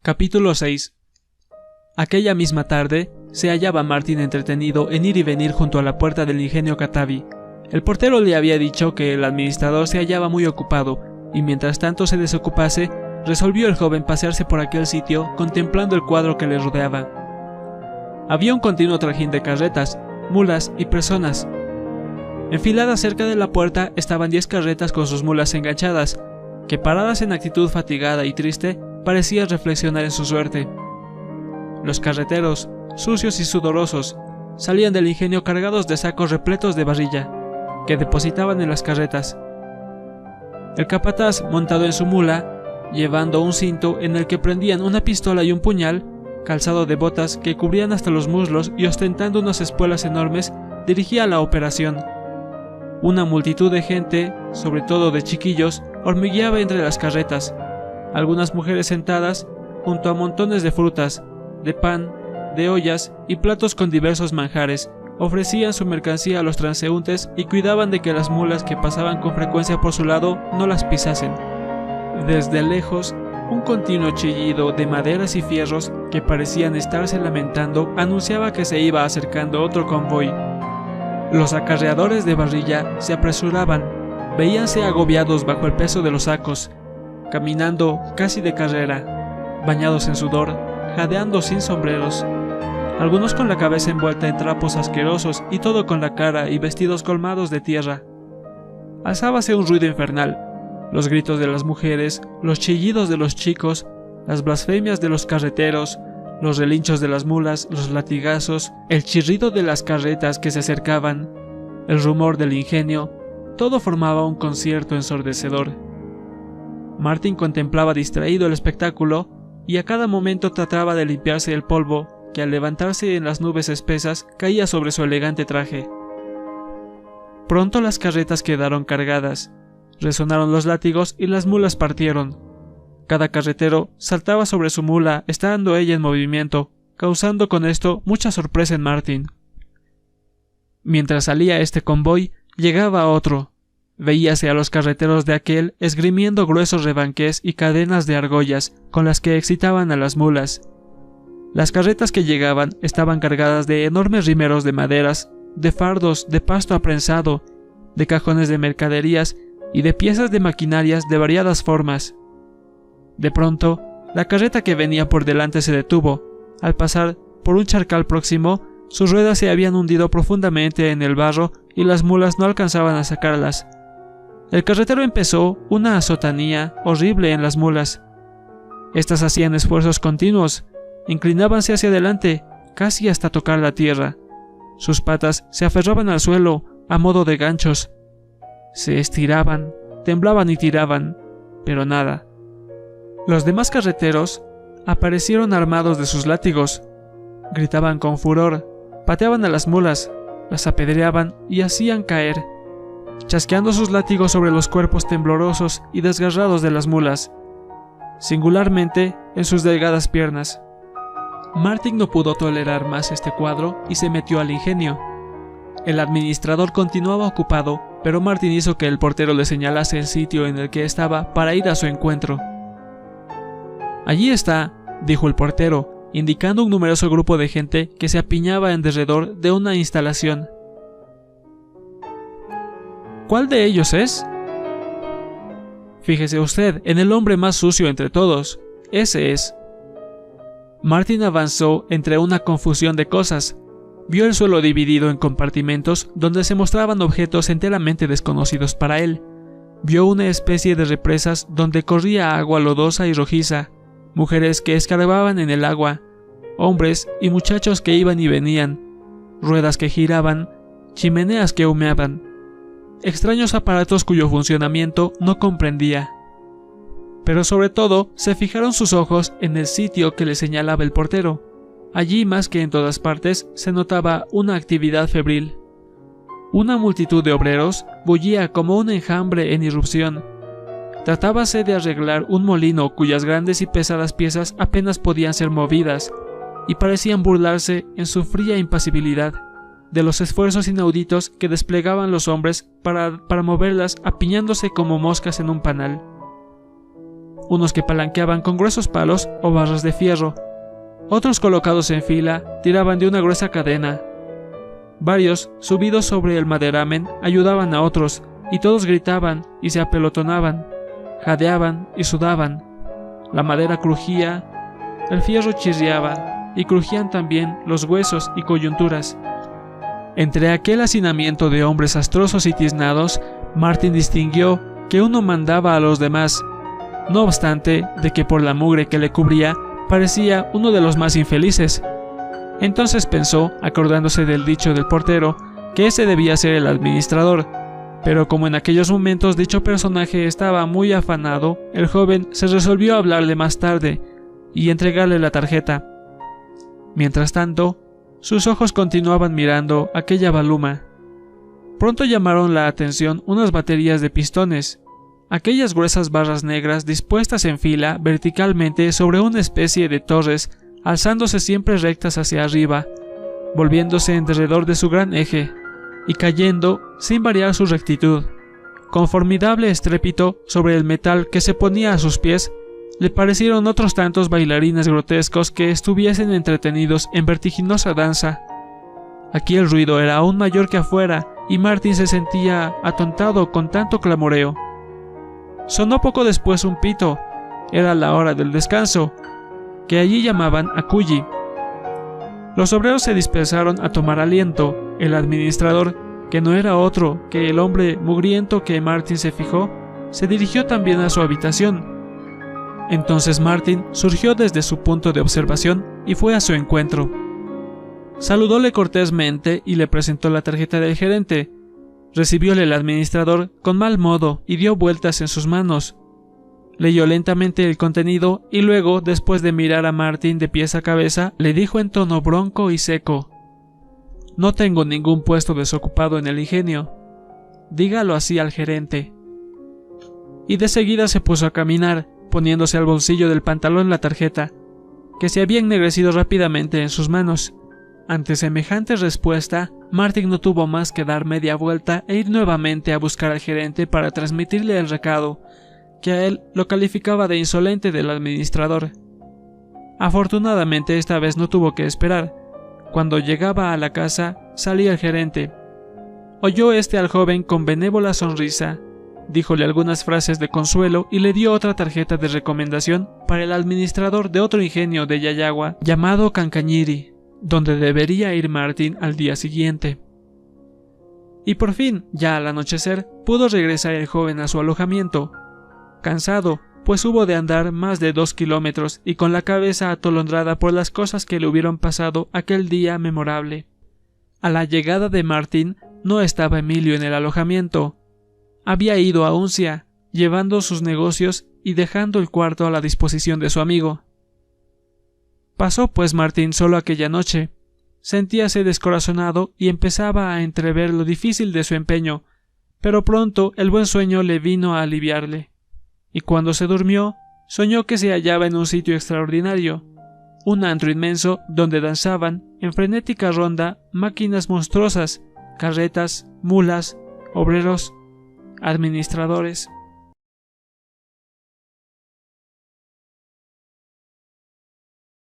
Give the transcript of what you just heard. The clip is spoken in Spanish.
Capítulo 6. Aquella misma tarde, se hallaba Martin entretenido en ir y venir junto a la puerta del ingenio Katabi. El portero le había dicho que el administrador se hallaba muy ocupado, y mientras tanto se desocupase, resolvió el joven pasearse por aquel sitio contemplando el cuadro que le rodeaba. Había un continuo trajín de carretas, mulas y personas. Enfiladas cerca de la puerta estaban 10 carretas con sus mulas enganchadas, que paradas en actitud fatigada y triste, parecían reflexionar en su suerte. Los carreteros, sucios y sudorosos, salían del ingenio cargados de sacos repletos de barrilla, que depositaban en las carretas. El capataz, montado en su mula, llevando un cinto en el que prendían una pistola y un puñal, calzado de botas que cubrían hasta los muslos y ostentando unas espuelas enormes, dirigía la operación. Una multitud de gente, sobre todo de chiquillos, hormigueaba entre las carretas. Algunas mujeres sentadas junto a montones de frutas, de pan, de ollas y platos con diversos manjares, ofrecían su mercancía a los transeúntes y cuidaban de que las mulas que pasaban con frecuencia por su lado no las pisasen. Desde lejos, un continuo chillido de maderas y fierros que parecían estarse lamentando anunciaba que se iba acercando otro convoy. Los acarreadores de barrilla se apresuraban, veíanse agobiados bajo el peso de los sacos, caminando casi de carrera, bañados en sudor, jadeando sin sombreros, algunos con la cabeza envuelta en trapos asquerosos y todo con la cara y vestidos colmados de tierra. Alzábase un ruido infernal, los gritos de las mujeres, los chillidos de los chicos, las blasfemias de los carreteros, los relinchos de las mulas, los latigazos, el chirrido de las carretas que se acercaban, el rumor del ingenio, todo formaba un concierto ensordecedor. Martin contemplaba distraído el espectáculo y a cada momento trataba de limpiarse el polvo que al levantarse en las nubes espesas caía sobre su elegante traje. Pronto las carretas quedaron cargadas, resonaron los látigos y las mulas partieron. Cada carretero saltaba sobre su mula estando ella en movimiento, causando con esto mucha sorpresa en Martin. Mientras salía este convoy, llegaba otro. Veíase a los carreteros de aquel esgrimiendo gruesos rebanqués y cadenas de argollas con las que excitaban a las mulas. Las carretas que llegaban estaban cargadas de enormes rimeros de maderas, de fardos, de pasto aprensado, de cajones de mercaderías y de piezas de maquinarias de variadas formas. De pronto, la carreta que venía por delante se detuvo. Al pasar por un charcal próximo, sus ruedas se habían hundido profundamente en el barro y las mulas no alcanzaban a sacarlas. El carretero empezó una azotanía horrible en las mulas. Estas hacían esfuerzos continuos, inclinábanse hacia adelante, casi hasta tocar la tierra. Sus patas se aferraban al suelo a modo de ganchos. Se estiraban, temblaban y tiraban, pero nada. Los demás carreteros aparecieron armados de sus látigos. Gritaban con furor, pateaban a las mulas, las apedreaban y hacían caer, chasqueando sus látigos sobre los cuerpos temblorosos y desgarrados de las mulas, singularmente en sus delgadas piernas. Martin no pudo tolerar más este cuadro y se metió al ingenio. El administrador continuaba ocupado, pero Martin hizo que el portero le señalase el sitio en el que estaba para ir a su encuentro. «Allí está», dijo el portero, indicando un numeroso grupo de gente que se apiñaba en derredor de una instalación. «¿Cuál de ellos es?» «Fíjese usted en el hombre más sucio entre todos. Ese es». Martin avanzó entre una confusión de cosas. Vio el suelo dividido en compartimentos donde se mostraban objetos enteramente desconocidos para él. Vio una especie de represas donde corría agua lodosa y rojiza, mujeres que escarbaban en el agua, hombres y muchachos que iban y venían, ruedas que giraban, chimeneas que humeaban, extraños aparatos cuyo funcionamiento no comprendía. Pero sobre todo se fijaron sus ojos en el sitio que le señalaba el portero. Allí, más que en todas partes, se notaba una actividad febril. Una multitud de obreros bullía como un enjambre en irrupción. Tratábase de arreglar un molino cuyas grandes y pesadas piezas apenas podían ser movidas, y parecían burlarse en su fría impasibilidad de los esfuerzos inauditos que desplegaban los hombres para moverlas apiñándose como moscas en un panal. unos que palanqueaban con gruesos palos o barras de fierro. Otros, colocados en fila, tiraban de una gruesa cadena. Varios, subidos sobre el maderamen, ayudaban a otros, y todos gritaban y se apelotonaban, jadeaban y sudaban. La madera crujía, el fierro chirriaba, y crujían también los huesos y coyunturas. Entre aquel hacinamiento de hombres astrosos y tiznados, Martin distinguió que uno mandaba a los demás, no obstante de que por la mugre que le cubría parecía uno de los más infelices. Entonces pensó, acordándose del dicho del portero, que ese debía ser el administrador, pero como en aquellos momentos dicho personaje estaba muy afanado, el joven se resolvió a hablarle más tarde y entregarle la tarjeta. Mientras tanto, sus ojos continuaban mirando aquella baluma. Pronto llamaron la atención unas baterías de pistones, aquellas gruesas barras negras dispuestas en fila verticalmente sobre una especie de torres, alzándose siempre rectas hacia arriba, volviéndose en derredor de su gran eje, y cayendo sin variar su rectitud. Con formidable estrépito sobre el metal que se ponía a sus pies, le parecieron otros tantos bailarines grotescos que estuviesen entretenidos en vertiginosa danza. Aquí el ruido era aún mayor que afuera, y Martin se sentía atontado con tanto clamoreo. Sonó poco después un pito. Era la hora del descanso, que allí llamaban aculli. Los obreros se dispersaron a tomar aliento. El administrador, que no era otro que el hombre mugriento que Martin se fijó, se dirigió también a su habitación. Entonces Martin surgió desde su punto de observación y fue a su encuentro. Saludóle cortésmente y le presentó la tarjeta del gerente. Recibióle el administrador con mal modo y dio vueltas en sus manos. Leyó lentamente el contenido y luego, después de mirar a Martin de pies a cabeza, le dijo en tono bronco y seco: «No tengo ningún puesto desocupado en el ingenio. Dígalo así al gerente». Y de seguida se puso a caminar, poniéndose al bolsillo del pantalón la tarjeta, que se había ennegrecido rápidamente en sus manos. Ante semejante respuesta, Martin no tuvo más que dar media vuelta e ir nuevamente a buscar al gerente para transmitirle el recado, que a él lo calificaba de insolente del administrador. Afortunadamente esta vez no tuvo que esperar. Cuando llegaba a la casa, salía el gerente. Oyó al joven con benévola sonrisa, díjole algunas frases de consuelo y le dio otra tarjeta de recomendación para el administrador de otro ingenio de Yayagua llamado Cancañiri, donde debería ir Martin al día siguiente. Y por fin, ya al anochecer, pudo regresar el joven a su alojamiento, cansado, pues hubo de andar más de 2 kilómetros y con la cabeza atolondrada por las cosas que le hubieron pasado aquel día memorable. A la llegada de Martin no estaba Emilio en el alojamiento. Había ido a Uncia, llevando sus negocios y dejando el cuarto a la disposición de su amigo. Pasó pues Martín solo aquella noche. Sentíase descorazonado y empezaba a entrever lo difícil de su empeño, pero pronto el buen sueño le vino a aliviarle, y cuando se durmió, soñó que se hallaba en un sitio extraordinario, un antro inmenso donde danzaban, en frenética ronda, máquinas monstruosas, carretas, mulas, obreros, administradores.